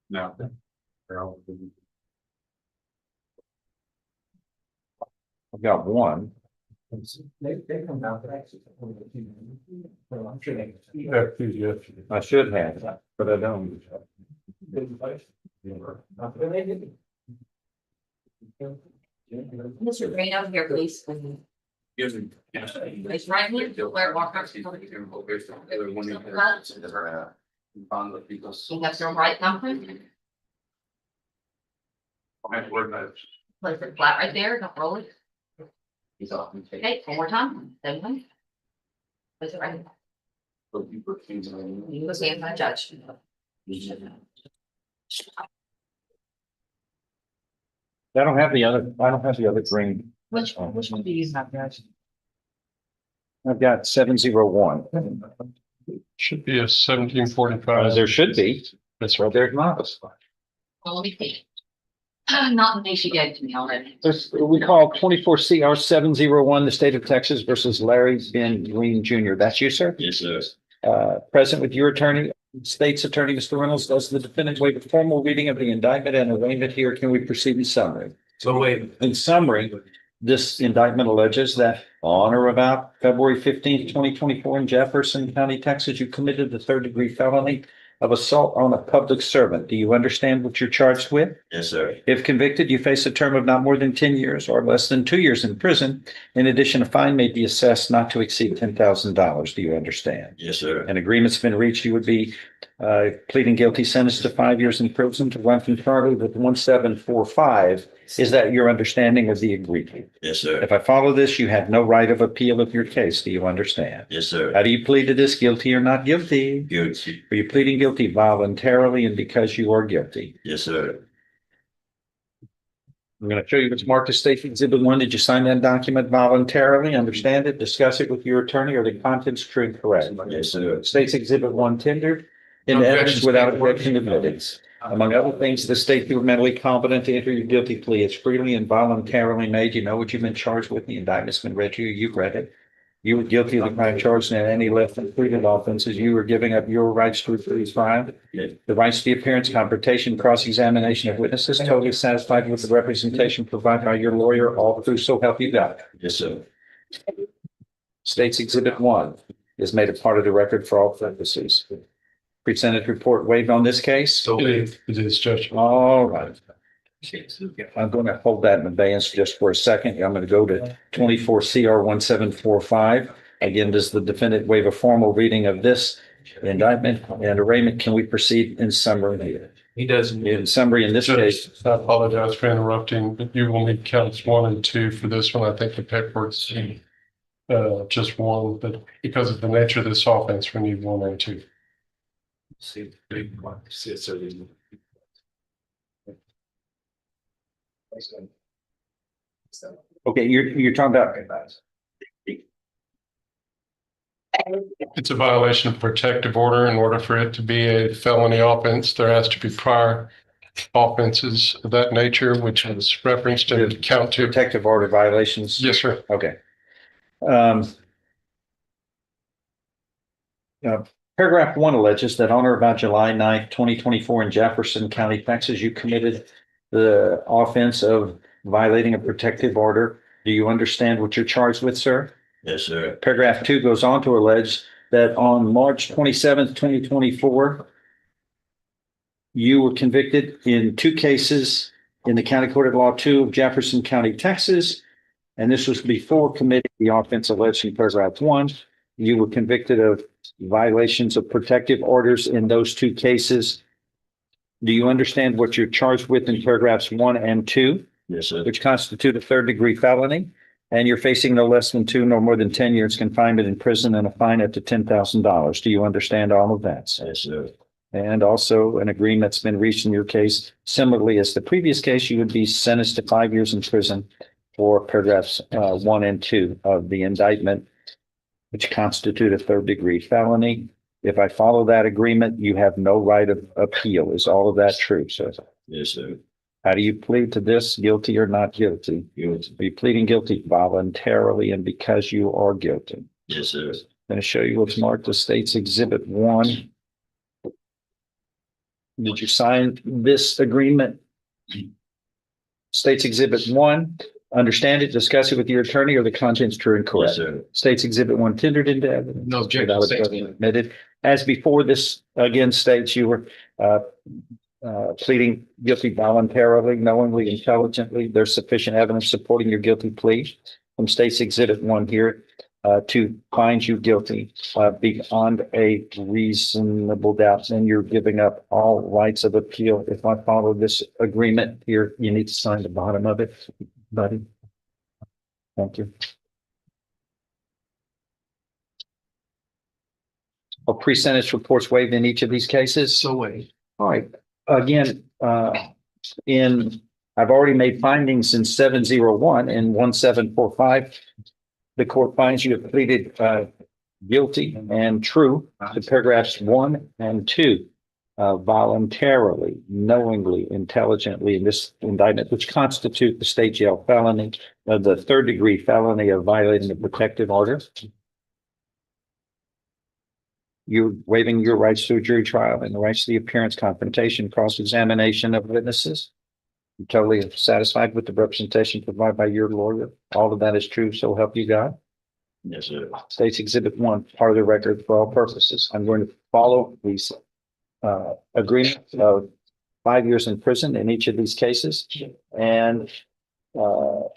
No. I've got one. They come down to actually. Well, I'm sure they. I should have, but I don't. Mr. Green, over here, please. Raise your right hand. Where walk up. You have your right thumb. Place it flat right there, don't roll it. Okay, one more time. Same one. Place it right. You can stand by judge. I don't have the other green. Which one do you have, Judge? I've got 701. Should be a 1745. There should be. That's Well, right. there's not. Well, let me see. Not in case you gave it to me already. We call 24 CR 701, the state of Texas versus Larry Ben Green Jr. That's you, sir? Yes, sir. Present with your attorney, state's attorney, Mr. Reynolds, does the defendant waive a formal reading of the indictment and arraignment here? Can we proceed in summary? So wait. In summary, this indictment alleges that on or about February 15th, 2024 in Jefferson County, Texas, you committed the third-degree felony of assault on a public servant. Do you understand what you're charged with? Yes, sir. If convicted, you face a term of not more than 10 years or less than 2 years in prison. In addition, a fine may be assessed not to exceed $10,000. Do you understand? Yes, sir. An agreement's been reached. You would be pleading guilty, sentenced to 5 years in prison to run concurrently with 1745. Is that your understanding of the agreement? Yes, sir. If I follow this, you have no right of appeal of your case. Do you understand? Yes, sir. How do you plead to this? Guilty or not guilty? Guilty. Are you pleading guilty voluntarily and because you are guilty? Yes, sir. I'm going to show you what's marked as State Exhibit 1. Did you sign that document voluntarily? Understand it? Discuss it with your attorney? Are the contents true and correct? Yes, sir. State's Exhibit 1 tendered in No evidence objections. without objection admitted. Among other things, the state you are mentally competent to enter your guilty plea. It's freely and voluntarily made. You know what you've been charged with. The indictment's been read to you. You've read it. You were guilty of the crime charged and any left included offenses. You were giving up your rights to a free trial. Yes. The rights to the appearance, confrontation, cross-examination of witnesses. Totally satisfied with the representation provided by your lawyer. All through, so help you God. Yes, sir. State's Exhibit 1 is made a part of the record for all purposes. Presented report waived on this case. So it is, Judge. All right. I'm going to hold that in abeyance just for a second. I'm going to go to 24 CR 1745. Again, does the defendant waive a formal reading of this indictment and arraignment? Can we proceed in summary? He doesn't. In summary, in this case, Judge, I apologize for interrupting, but you will need counts 1 and 2 for this one. I think the paperwork's just 1, but because of the nature of this offense, we need 1 and 2. See, big one. See, so okay, you're talking about It's a violation of protective order. In order for it to be a felony offense, there has to be prior offenses of that nature, which is referenced in count 2. protective order violations. Yes, sir. Okay. Paragraph 1 alleges that on or about July 9th, 2024 in Jefferson County, Texas, you committed the offense of violating a protective order. Do you understand what you're charged with, sir? yes, sir. Paragraph 2 goes on to allege that on March 27th, 2024, you were convicted in 2 cases in the County Court of Law 2 of Jefferson County, Texas. And this was before committing the offense alleged in paragraph 1. You were convicted of violations of protective orders in those 2 cases. Do you understand what you're charged with in paragraphs 1 and 2, Yes, sir. which constitute a third-degree felony? And you're facing no less than 2 nor more than 10 years confinement in prison and a fine up to $10,000. Do you understand all of that, sir? Yes, sir. And also an agreement's been reached in your case. Similarly as the previous case, you would be sentenced to 5 years in prison for paragraphs 1 and 2 of the indictment, which constitute a third-degree felony. If I follow that agreement, you have no right of appeal. Is all of that true, sir? Yes, sir. How do you plead to this? Guilty or not guilty? Guilty. Are you pleading guilty voluntarily and because you are guilty? Yes, sir. I'm going to show you what's marked as State's Exhibit 1. Did you sign this agreement? States Exhibit 1, understand it, discuss it with your attorney, or the contents true and Yes, correct? sir. States Exhibit 1 tendered into evidence. No objection, Without States. objection admitted. As before, this again states you were pleading guilty voluntarily, knowingly, intelligently. There's sufficient evidence supporting your guilty plea from States Exhibit 1 here to find you guilty beyond a reasonable doubt. And you're giving up all rights of appeal. If I follow this agreement here, you need to sign the bottom of it, buddy. Thank you. Are pre-sentence reports waived in each of these cases? So wait. All right, again, I've already made findings in 701 and 1745. The court finds you have pleaded guilty and true to paragraphs 1 and 2, voluntarily, knowingly, intelligently in this indictment, which constitute the state jail felony, the third-degree felony of violating the protective order. You're waiving your rights to a jury trial and the rights to the appearance, confrontation, cross-examination of witnesses. You're totally satisfied with the representation provided by your lawyer. All of that is true, so help you God. Yes, sir. States Exhibit 1, part of the record for all purposes. I'm going to follow these agreements of 5 years in prison in each of these cases. And you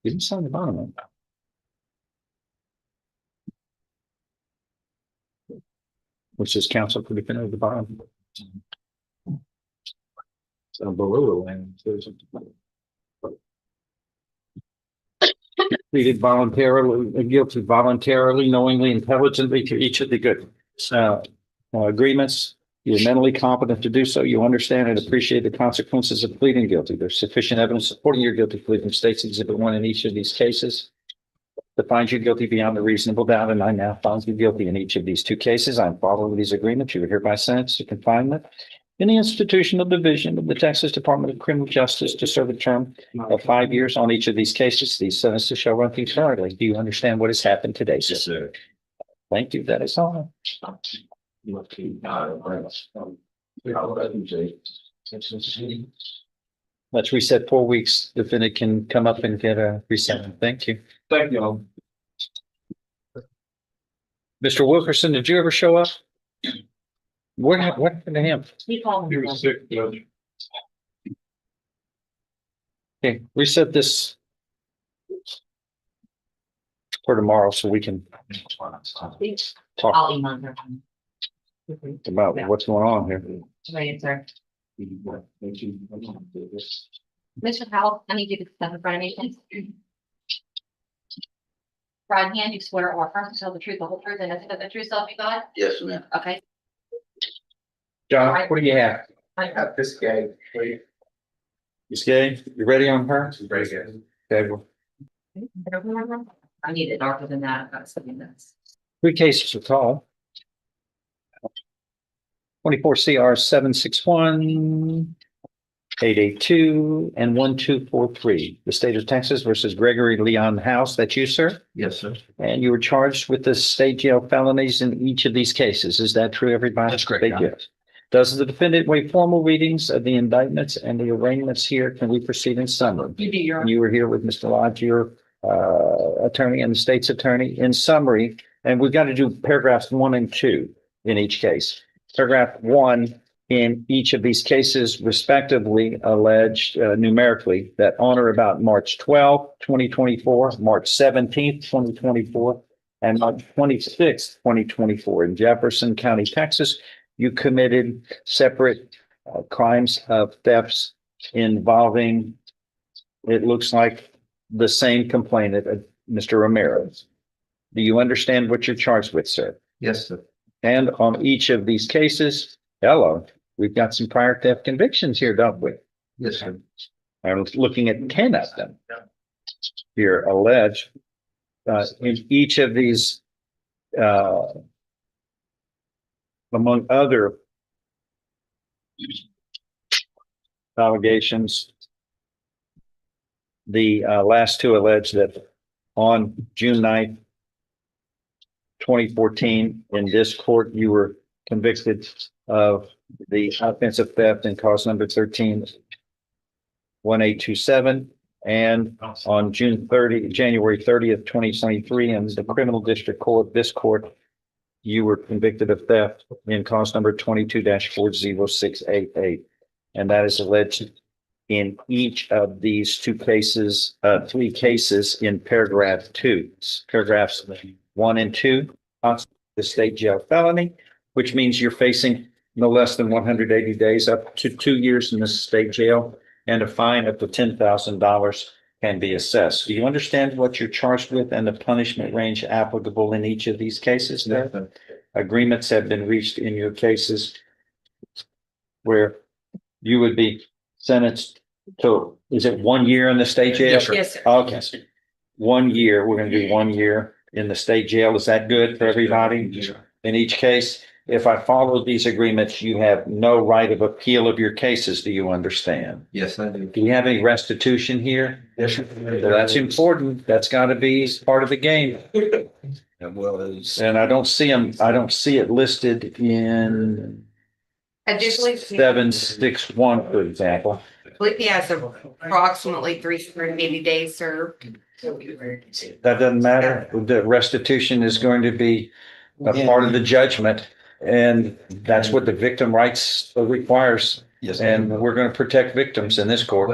didn't sign the bottom one. Which is counsel for defendant at the bottom. So below the line, there's pleaded voluntarily, guilty voluntarily, knowingly, intelligently to each of the good agreements. You're mentally competent to do so. You understand and appreciate the consequences of pleading guilty. There's sufficient evidence supporting your guilty plea from States Exhibit 1 in each of these cases to find you guilty beyond a reasonable doubt, and I now find you guilty in each of these 2 cases. I'm following these agreements. You are hereby sentenced to confinement in the institutional division of the Texas Department of Criminal Justice to serve a term of 5 years on each of these cases. These sentences shall run concurrently. Do you understand what has happened today? Yes, sir. Thank you. That is all. Let's reset 4 weeks. Defendant can come up and get a reset. Thank you. Thank you all. Mr. Wilkerson, did you ever show up? What happened to him? He called He me. was sick, Judge. Okay, reset this for tomorrow so we can talk I'll email her. about what's going on here. Right, sir. Mr. Powell, I need you to step in front of me, please. Right hand, you swear or affirm to tell the truth, the whole truth, and nothing but the truth, self you got? Yes, ma'am. Okay. John, what do you have? I have this guy. You gay? You ready on her? Very good. Okay, well, I need it darker than that. I've got something that's. 3 cases are called. 24 CR 761, 882, and 1243. The state of Texas versus Gregory Leon House. That's you, sir? Yes, sir. And you were charged with the state jail felonies in each of these cases. Is that true, everybody? That's correct, They Your do. Honor. Does the defendant waive formal readings of the indictments and the arraignments here? Can we proceed in summary? You do your. You were here with Mr. Lodge, your attorney and the state's attorney. In summary, and we've got to do paragraphs 1 and 2 in each case. Paragraph 1 in each of these cases respectively alleged numerically that on or about March 12th, 2024, March 17th, 2024, and March 26th, 2024 in Jefferson County, Texas, you committed separate crimes of thefts involving, it looks like, the same complainant, Mr. Ramirez. Do you understand what you're charged with, sir? Yes, sir. And on each of these cases, hello, we've got some prior theft convictions here, don't we? Yes, sir. I'm looking at 10 of them here alleged. In each of these, among other allegations, the last 2 allege that on June 9th, 2014, in this court, you were convicted of the offense of theft in cause number 13-1827. And on January 30th, 2023, in the criminal district court, this court, you were convicted of theft in cause number 22-40688. And that is alleged in each of these three cases in paragraph 2. Paragraphs 1 and 2, the state jail felony, which means you're facing no less than 180 days up to 2 years in the state jail, and a fine up to $10,000 can be assessed. Do you understand what you're charged with and the punishment range applicable in each of these cases? Agreements have been reached in your cases where you would be sentenced to, is it 1 year in the state jail? Yes, sir. Yes, sir. Okay. 1 year, we're gonna do 1 year in the state jail. Is that good for everybody? In each case, if I follow these agreements, you have no right of appeal of your cases. Do you understand? Yes, I do. Do you have any restitution here? Yes, sir. That's important. That's gotta be part of the game. And well, it's. And I don't see it listed in Additionally, 761, for example. Pleas has approximately 380 days served. That doesn't matter. The restitution is going to be a part of the judgment. And that's what the victim rights requires. Yes. And we're going to protect victims in this court.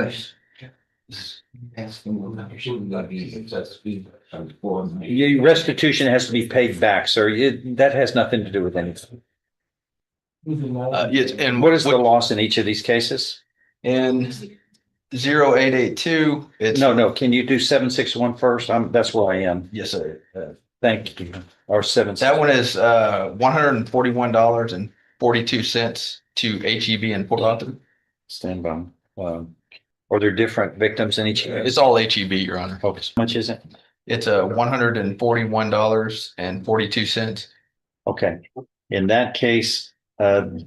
Your restitution has to be paid back, sir. That has nothing to do with anything. Yes, and What is the loss in each of these cases? in 0882, it's. No. Can you do 761 first? That's where I am. Yes, sir. Thank you. Or That one is $141.42 to HEB in Port Arthur. Stand by. Are there different victims in each case? It's all HEB, Your Honor. Okay. How much is it? It's $141.42. Okay. In that case, you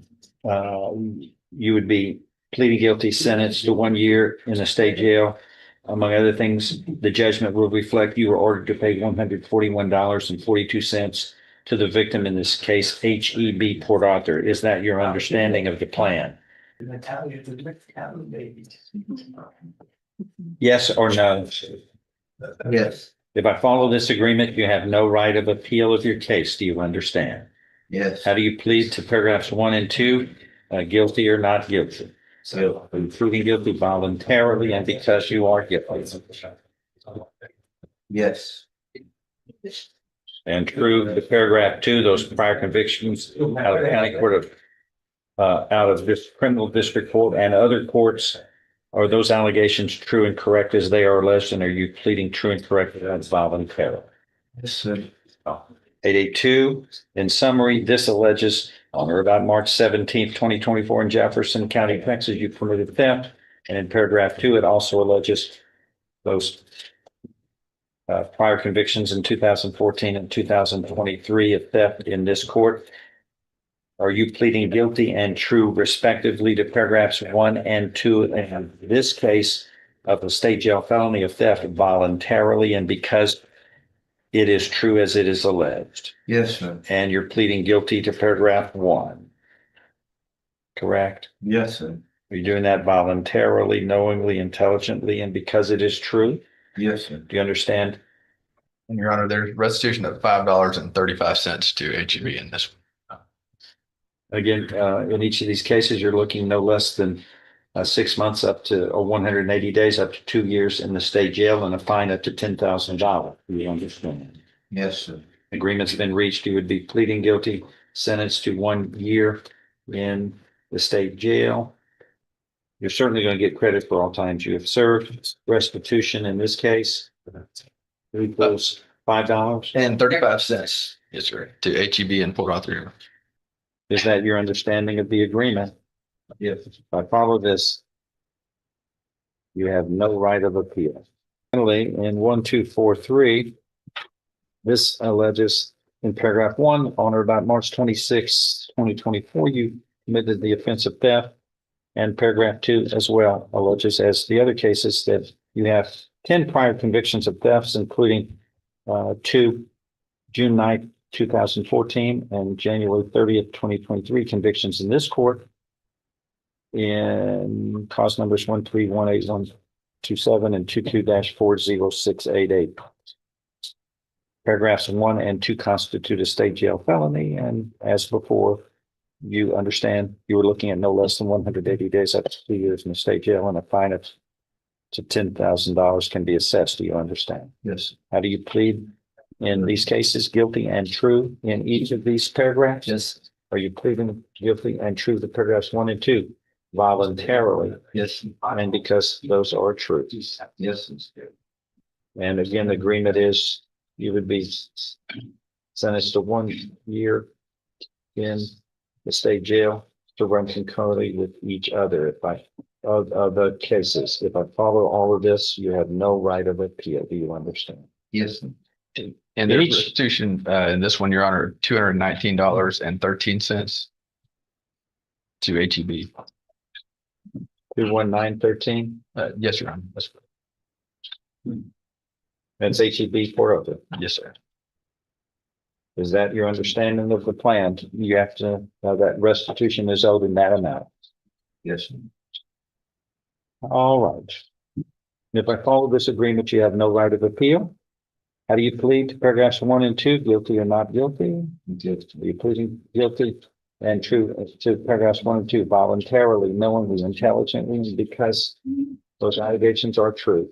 would be pleading guilty, sentenced to 1 year in the state jail. Among other things, the judgment will reflect you were ordered to pay $141.42 to the victim, in this case, HEB Port Arthur. Is that your understanding of the plan? Yes or no? Yes, If I follow this agreement, you have no right of appeal of your case. Do you understand? yes. How do you plead to paragraphs 1 and 2? Guilty or not guilty? So, Pleading guilty voluntarily and because you are guilty. yes, And true to paragraph 2, those prior convictions out of county court of, out of this criminal district court and other courts, are those allegations true and correct as they are alleged? And are you pleading true and correct as voluntarily? yes, sir. 882, in summary, this alleges on or about March 17th, 2024 in Jefferson County, Texas, you committed theft. And in paragraph 2, it also alleges those prior convictions in 2014 and 2023 of theft in this court. Are you pleading guilty and true respectively to paragraphs 1 and 2 in this case of a state jail felony of theft voluntarily and because it is true as it is alleged? Yes, sir. And you're pleading guilty to paragraph 1. Correct? Yes, sir. Are you doing that voluntarily, knowingly, intelligently, and because it is true? Yes, sir. Do you understand? And Your Honor, there's restitution of $5.35 to HEB in this one. Again, in each of these cases, you're looking no less than 6 months up to, or 180 days up to 2 years in the state jail and a fine up to $10,000. Do you understand? Yes, sir. Agreement's been reached. You would be pleading guilty, sentenced to 1 year in the state jail. You're certainly going to get credit for all times you have served. Restitution in this case equals $5. And 35 cents, yes, sir, to HEB in Port Arthur. Is that your understanding of the agreement? Yes. If I follow this, you have no right of appeal. Finally, in 1243, this alleges in paragraph 1, on or about March 26, 2024, you committed the offense of theft. And paragraph 2 as well alleges, as the other cases, that you have 10 prior convictions of thefts, including 2 June 9th, 2014 and January 30th, 2023 convictions in this court in cause numbers 1318127 and 22-40688. Paragraphs 1 and 2 constitute a state jail felony, and as before, you understand you were looking at no less than 180 days up to 2 years in the state jail, and a fine of to $10,000 can be assessed. Do you understand? Yes. How do you plead in these cases? Guilty and true in each of these paragraphs? Yes. Are you pleading guilty and true to paragraphs 1 and 2 voluntarily? Yes. And because those are true. Yes. And again, the agreement is you would be sentenced to 1 year in the state jail to run concurrently with each other. If I, of the cases, if I follow all of this, you have no right of appeal. Do you understand? Yes. And there's Each- restitution, in this one, Your Honor, $219.13 to HEB. 21913. Yes, Your Honor. That's, That's HEB for other. yes, sir. Is that your understanding of the plan? You have to, that restitution is owed in that amount. Yes. All right. If I follow this agreement, you have no right of appeal. How do you plead to paragraphs 1 and 2, guilty or not guilty? Are you pleading guilty and true to paragraphs 1 and 2, voluntarily, knowingly, intelligently, because those allegations are true?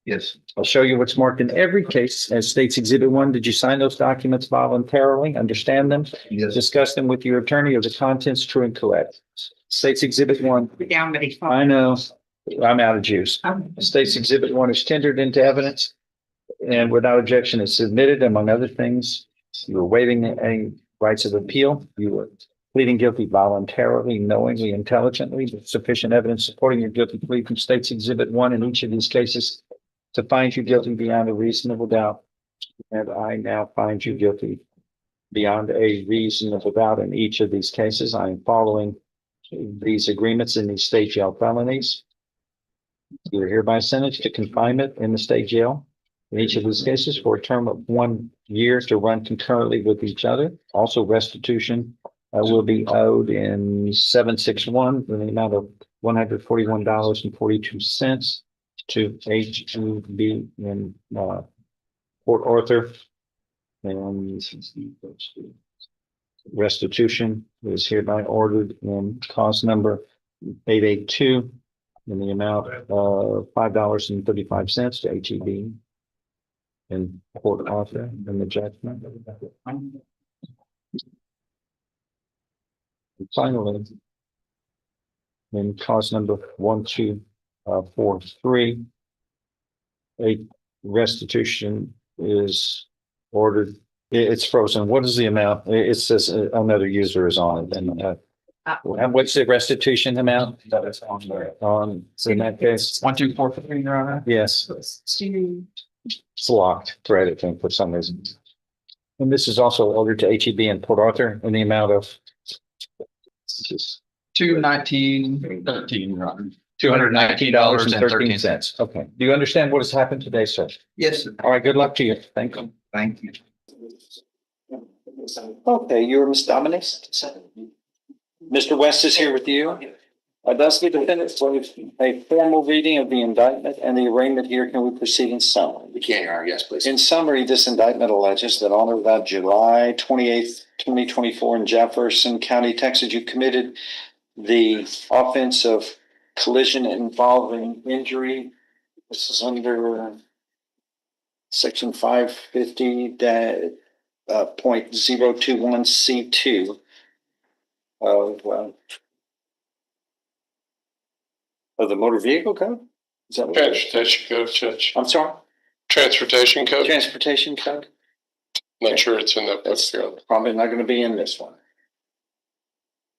Yes. I'll show you what's marked in every case as States Exhibit 1. Did you sign those documents voluntarily? Understand them? Yes. Discuss them with your attorney. Are the contents true and correct? States Exhibit 1. Down, but he's I know, I'm out of juice. States Exhibit 1 is tendered into evidence and without objection is submitted, among other things. You were waiving any rights of appeal. You were pleading guilty voluntarily, knowingly, intelligently, with sufficient evidence supporting your guilty plea from States Exhibit 1 in each of these cases to find you guilty beyond a reasonable doubt. And I now find you guilty beyond a reasonable doubt in each of these cases. I am following these agreements in these state jail felonies. You are hereby sentenced to confinement in the state jail in each of these cases for a term of 1 year to run concurrently with each other. Also, restitution will be owed in 761 in the amount of $141.42 to HEB in Port Arthur. And restitution is hereby ordered in cause number 882 in the amount of $5.35 to HEB in Port Arthur in the judgment. And finally, in cause number 1243, a restitution is ordered. It's frozen. What is the amount? It says another user is on it. And what's the restitution amount? That is on there. So in that case, 1243, Your Honor. yes, it's locked for editing for some reason. And this is also ordered to HEB in Port Arthur in the amount of $219.13, Your Honor. $219.13. Okay. Do you understand what has happened today, sir? Yes. Sir. All right. Good luck to you. Thank you. Thank you. Okay, you're Ms. Dominic. Mr. West is here with you. Thus, the defendant waives a formal reading of the indictment and the arraignment here. Can we proceed in summary? We can, Your Honor. Yes, please. In summary, this indictment alleges that on or about July 28th, 2024 in Jefferson County, Texas, you committed the offense of collision involving injury. This is under section 550.021C2 of the Motor Vehicle Code? Is that what it is? Transportation code, Judge. I'm sorry? Transportation code? Transportation Code? Not sure it's in that book. That's Your Honor. probably not going to be in this one.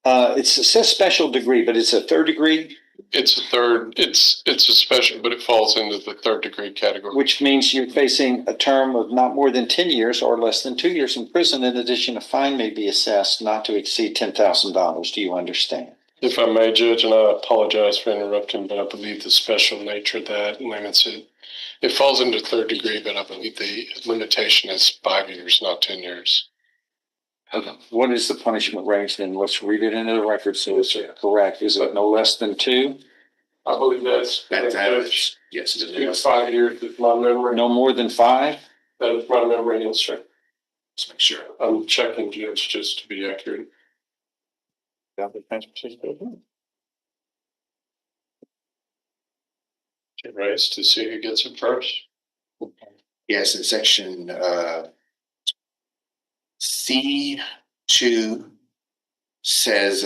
It says special degree, but it's a third degree, It's a third, it's a special, but it falls into the third degree category. which means you're facing a term of not more than 10 years or less than 2 years in prison. In addition, a fine may be assessed not to exceed $10,000. Do you understand? If I may, Judge, and I apologize for interrupting, but I believe the special nature of that limits it It falls into third degree, but I believe the limitation is 5 years, not 10 years. Okay. What is the punishment range then? Let's read it into the record so it's correct. Is it no less than 2? I believe that's. Yes. It's 5 years, if my memory. No more than 5? That is my memory, yes, sir. Let's make sure. I'm checking just to be accurate. Race to see who gets it first. Yes, in section, C2 says,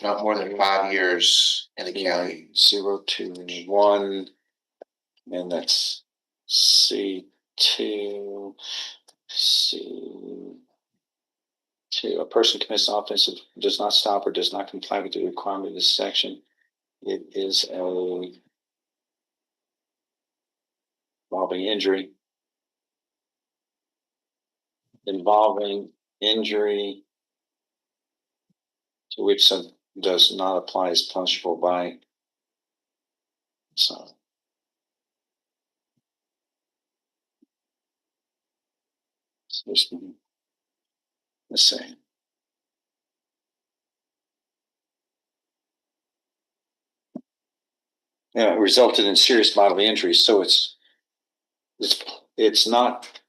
not more than 5 years in the county. 0 to 1, and that's C2. C2. A person commits an offense that does not stop or does not comply with the requirement of this section. It is a involving injury to which some does not apply is punishable by. So. Let's see. Yeah, it resulted in serious bodily injury, so it's not.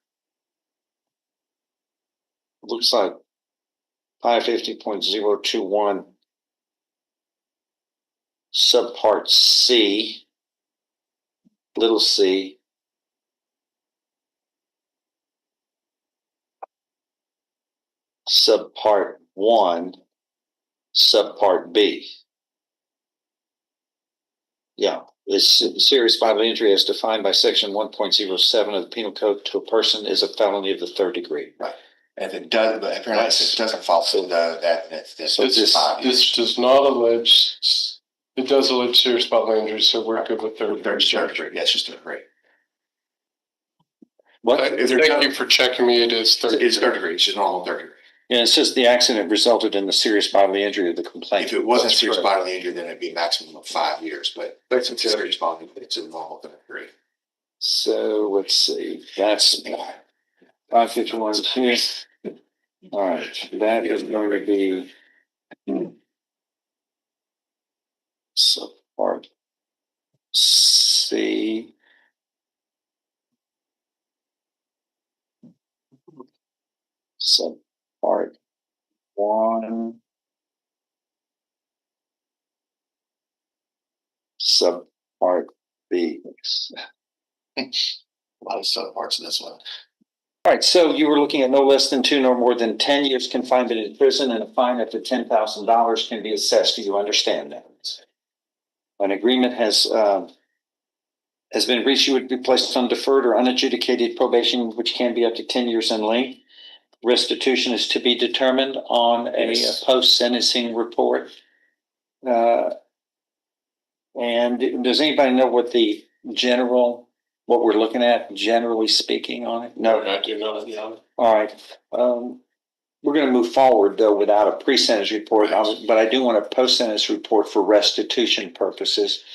Looks like 550.021 subpart C, little c, subpart 1, subpart B. Yeah, this serious bodily injury as defined by section 1.07 of the Penal Code to a person is a felony of the 3rd degree. Right. And if it does, but apparently if it doesn't fall through that, it's So this 5 years. This does not allege, it does allege serious bodily injury, so we're good with third degree. Third degree, yeah, it's just a degree. What? Thank you for checking me. It is third. It's third degree, it's just normal 3rd degree. Yeah, it says the accident resulted in the serious bodily injury of the complainant. If it wasn't That's serious correct. bodily injury, then it'd be a maximum of 5 years, but it's a serious bodily, it's a normal 3rd degree. So let's see, that's 551 here. All right, that is going to be subpart C. Subpart 1. Subpart B. A lot of subparts in this one. All right, so you were looking at no less than 2 nor more than 10 years confinement in prison, and a fine up to $10,000 can be assessed. Do you understand that? An agreement has been reached. You would be placed on deferred or unadjudicated probation, which can be up to 10 years in length. Restitution is to be determined on a post-sentencing report. And does anybody know what we're looking at, generally speaking, on it? No. I do not. Yeah. All right. We're going to move forward, though, without a pre-sentence report, but I do want a post-sentence report for restitution purposes.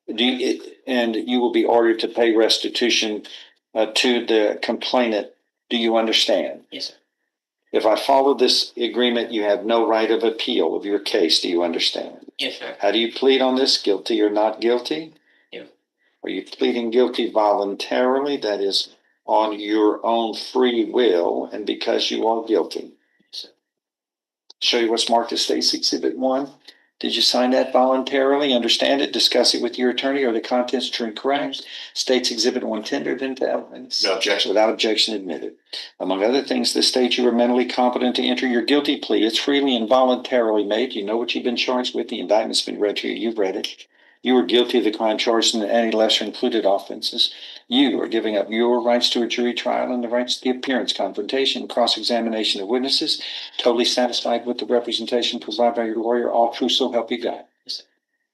And you will be ordered to pay restitution to the complainant. Do you understand? Yes, sir. If I follow this agreement, you have no right of appeal of your case. Do you understand? Yes, sir. How do you plead on this? Guilty or not guilty? Yeah. Are you pleading guilty voluntarily? That is on your own free will and because you are guilty. Yes, sir. Show you what's marked as State's Exhibit 1. Did you sign that voluntarily? Understand it? Discuss it with your attorney? Are the contents true and correct? State's Exhibit 1 tendered into evidence. No objection. Without objection admitted. Among other things, this states you are mentally competent to enter your guilty plea. It's freely and voluntarily made. You know what you've been charged with. The indictment's been read to you. You've read it. You were guilty of the crime charged in any lesser included offenses. You are giving up your rights to a jury trial and the rights to the appearance, confrontation, cross-examination of witnesses. Totally satisfied with the representation provided by your lawyer. All true, so help you God. Yes, sir.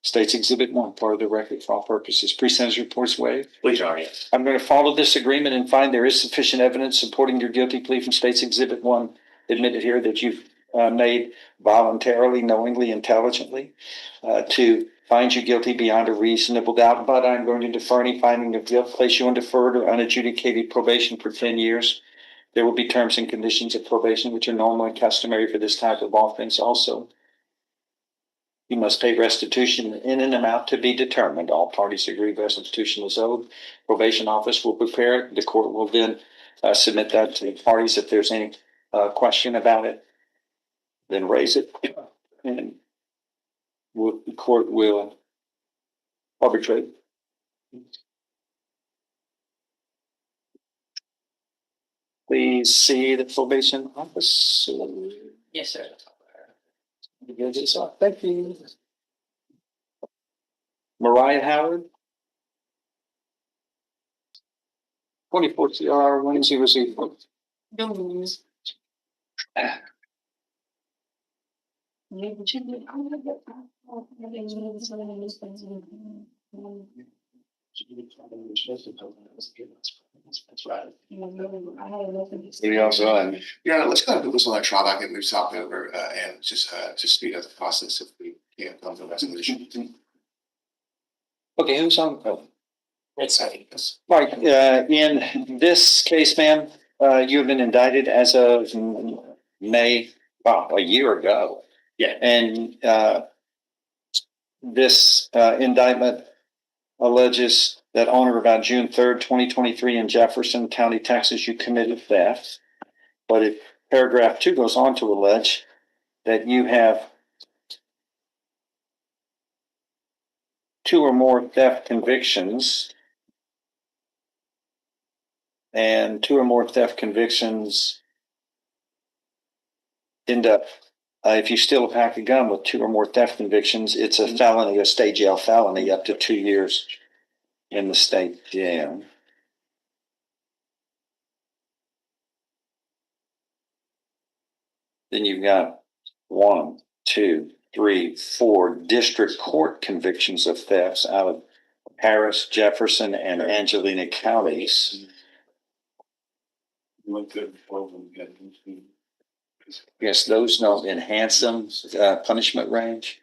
State's Exhibit 1, part of the record for all purposes. Pre-sentence reports waived. Please, Your Honor, yes. I'm going to follow this agreement and find there is sufficient evidence supporting your guilty plea from State's Exhibit 1 admitted here that you've made voluntarily, knowingly, intelligently, to find you guilty beyond a reasonable doubt, but I'm going to defer any finding of guilt, place you on deferred or unadjudicated probation for 10 years. There will be terms and conditions of probation, which are normal and customary for this type of offense also. You must pay restitution in an amount to be determined. All parties agree restitution is owed. Probation office will prepare it. The court will then submit that to the parties. If there's any question about it, then raise it. And the court will arbitrate. Please see the probation office. Yes, sir. Thank you. Mariah Howard. 24 CR 1004. Maybe also, and let's kind of put this on that trial docket, move talk over, and just speed up the process if we can't come to a resolution. Okay, who's on? Oh. It's, Right, in this case, ma'am, you have been indicted as of May, a year ago. Yeah. And this indictment alleges that on or about June 3rd, 2023 in Jefferson County, Texas, you committed theft. But paragraph 2 goes on to allege that you have 2 or more theft convictions. And 2 or more theft convictions end up, if you steal a pack of gum with 2 or more theft convictions, it's a felony, a state jail felony, up to 2 years in the state jail. Then you've got 1, 2, 3, 4 district court convictions of thefts out of Harris, Jefferson, and Angelina counties. Yes, those don't enhance them, punishment range.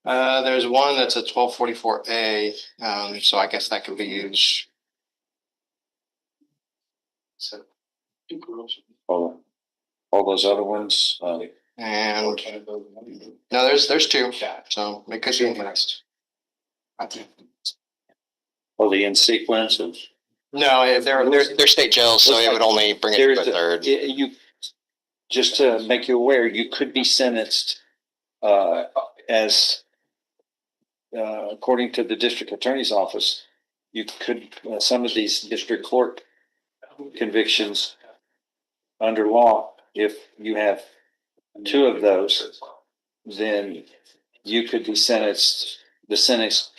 There's one that's a 1244A, so I guess that could be used. So, All those other ones. and no, there's 2. So it could be next. The in sequence of. No, they're state jails, so it would only bring it to a third. You, just to make you aware, you could be sentenced as according to the district attorney's office, you could some of these district court convictions under law, if you have 2 of those, then you could be sentenced. The sentence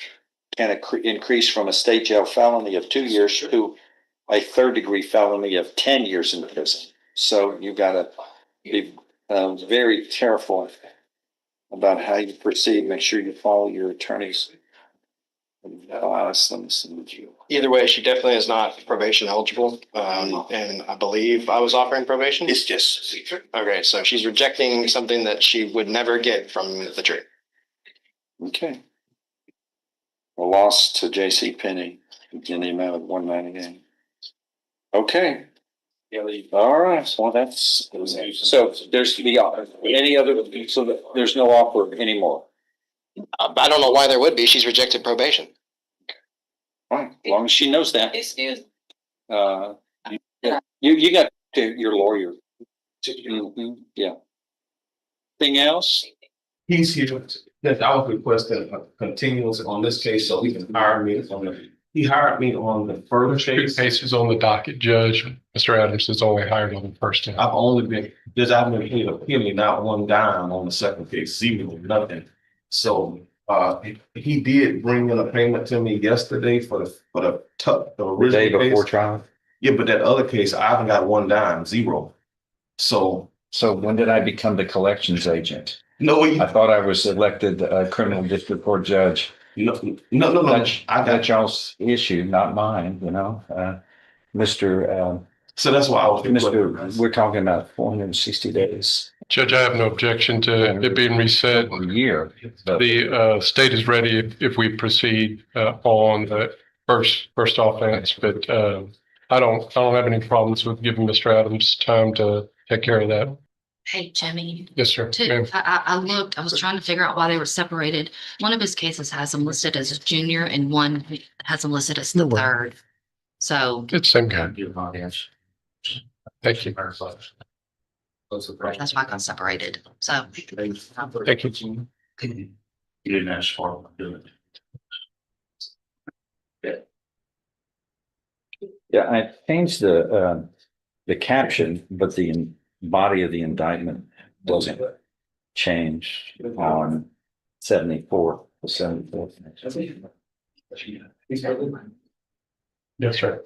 can increase from a state jail felony of 2 years to a 3rd-degree felony of 10 years in prison. So you got to be very careful about how you proceed. Make sure you follow your attorney's advice. Either way, she definitely is not probation eligible, and I believe I was offering probation. it's just secret. Okay, so she's rejecting something that she would never get from the jury. Okay. A loss to J.C. Penney in the amount of $198. Okay. All right. Well, that's so. There's any other. So there's no offer anymore. I don't know why there would be. She's rejected probation. All right. As long as she knows that. Excuse. You got your lawyer. Mm-hmm. Yeah. Anything else? He's here, that I was requesting a continuance on this case so he can hire me he hired me on the further Two case. cases on the docket, Judge. Mr. Adams is only hired on the first one. I've only been, I've been paid a penny, not one dime on the second case, zero, nothing. So, he did bring in a payment to me yesterday for the original Day before case. trial. Yeah, but that other case, I haven't got one dime, zero. So, When did I become the collections agent? no, I thought I was elected criminal district court judge. no. That's y'all's issue, not mine, Mr. So that's why I was. Mr., we're talking about 460 days. Judge, I have no objection to it being reset. A year. The state is ready if we proceed on the first offense, but I don't have any problems with giving Mr. Adams time to take care of that. Hey, Jimmy. Yes, sir. Ma'am. I looked, I was trying to figure out why they were separated. One of his cases has him listed as a junior and one has him listed as the third. So It's the same guy. Thank you. that's why I got separated. So. Thank you. You didn't ask for it, do it. Yeah, I changed the caption, but the body of the indictment wasn't changed on 74, the 74. Yes, sir.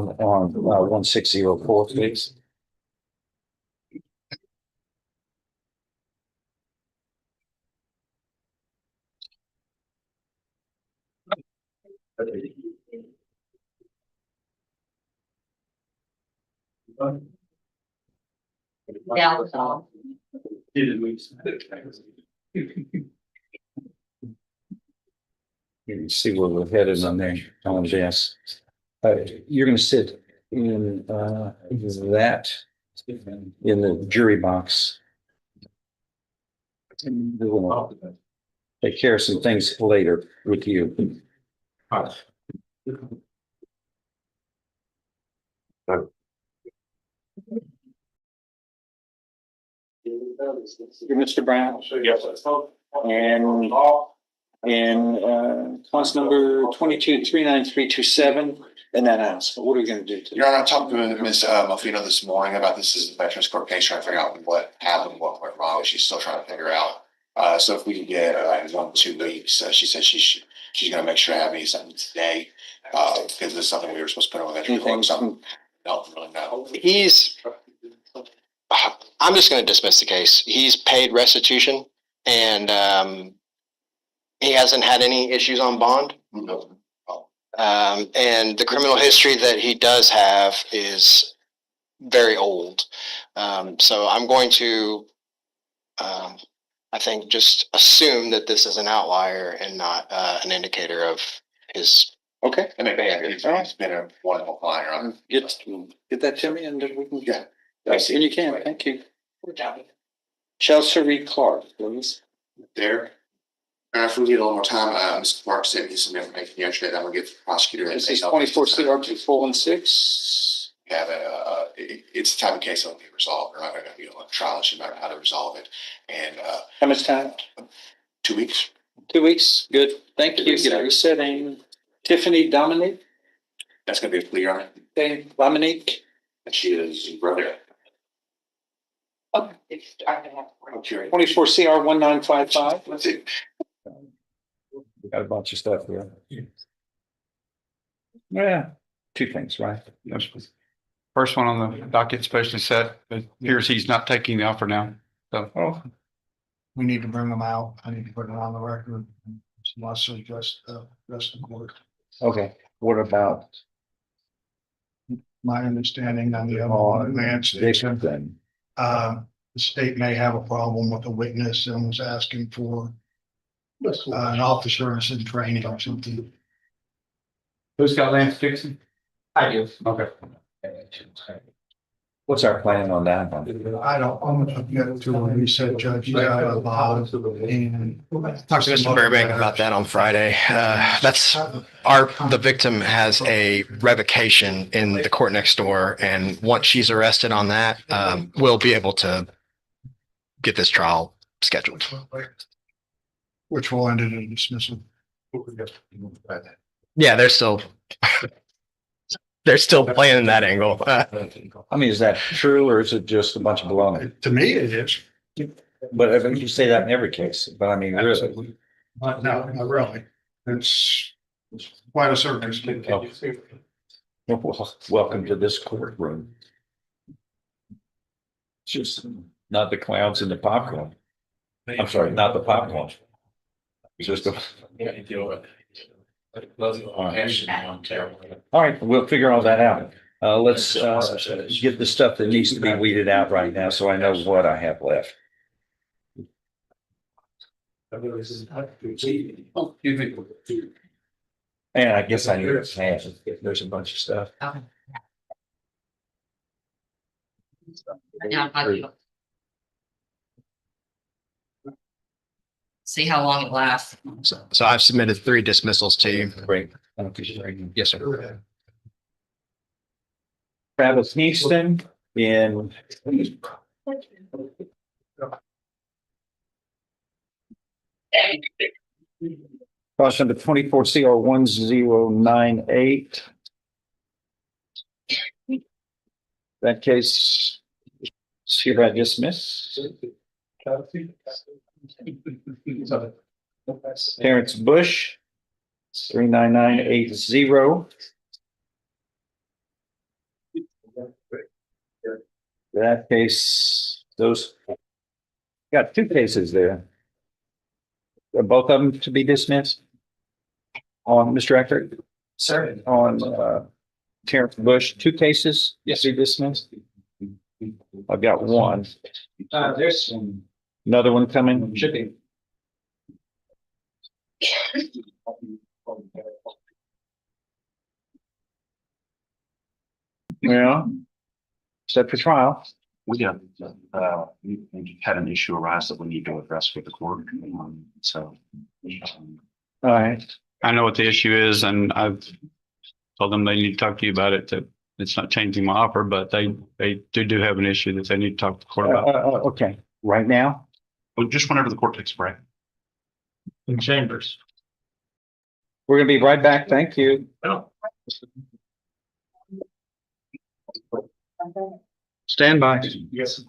On 1604, please. Yeah. You can see where we're headed on there, on this. You're gonna sit in that, in the jury box. And we'll take care of some things later with you. You're Mr. Brown? Yes. And clause number 22-39327, and then ask, what are we gonna do? Your Honor, I talked to Ms. Mofino this morning about this as a Veterans Court case, trying to figure out what happened, what went wrong. She's still trying to figure out. So if we can get 1-2 weeks, she said she's gonna make sure I have me something today. Because this is something we were supposed to put on the Veterans Court, something. Don't really know. I'm just going to dismiss the case. He's paid restitution and he hasn't had any issues on bond. No. And the criminal history that he does have is very old. So I'm going to, I think, just assume that this is an outlier and not an indicator of his. Okay. And it's been a wonderful client. Get that to me and then we can. Yeah. Yes, and you can, thank you. Chelsea Reed Clark, please. There. If we need a little more time, Mr. Clark sent me some information yesterday that I'm gonna get to the prosecutor. This is 24 CR 2416. Yeah, it's the type of case that'll be resolved. We're not gonna be on trial. It should matter how to resolve it. And How much time? 2 weeks. 2 weeks, good, thank you. Get a resetting. Tiffany Dominic, That's gonna be a plea, Your Honor. okay, Dominique. And she is brother. Okay. 24 CR 1955. Let's see. We got a bunch of stuff here. Yeah, 2 things, right? Yes. First one on the docket specially set, it appears he's not taking the offer now. So We need to bring them out. I need to put it on the record. Must suggest the rest of the court. Okay, what about My understanding on the other one, Lance, Dixon then? the state may have a problem with a witness and was asking for an officer in training or something. who's got Lance Dixon? I do. Okay. What's our plan on that? I don't, I'm gonna get to what he said, Judge. And Talked to Mr. Burbank about that on Friday. The victim has a revocation in the court next door, and once she's arrested on that, we'll be able to get this trial scheduled. Which will end in a dismissal. Yeah, there's still they're still playing that angle. I mean, is that true or is it just a bunch of baloney? To me, it is. But I think you say that in every case, but I mean, really. Absolutely. No, not really. It's quite a circus. Well, welcome to this courtroom. It's just not the clowns and the popcorn. I'm sorry, not the popcorn. It's just a. All right, we'll figure all that out. Let's get the stuff that needs to be weeded out right now, so I know what I have left. And I guess I need to pass if there's a bunch of stuff. Okay. Now, see how long it lasts. So I've submitted 3 dismissals to you. Great. Yes, sir. Travis Houston in. Caution number 24 CR 1098. That case is hereby dismissed. Terrence Bush, 39980. That case, those got 2 cases there. Are both of them to be dismissed? On Mr. Eckert? Sir. On Terrence Bush, 2 cases? Yes. To be dismissed? I've got 1. There's another one coming. Should be. Yeah. Set for trial. We got, we had an issue arise that we need to address with the court. So. All right. I know what the issue is and I've told them they need to talk to you about it, that it's not changing my offer, but they do have an issue that they need to talk to the court about. Okay. Right now? Well, just whenever the court takes a break. In chambers. We're gonna be right back. Thank you. Stand by. Yes.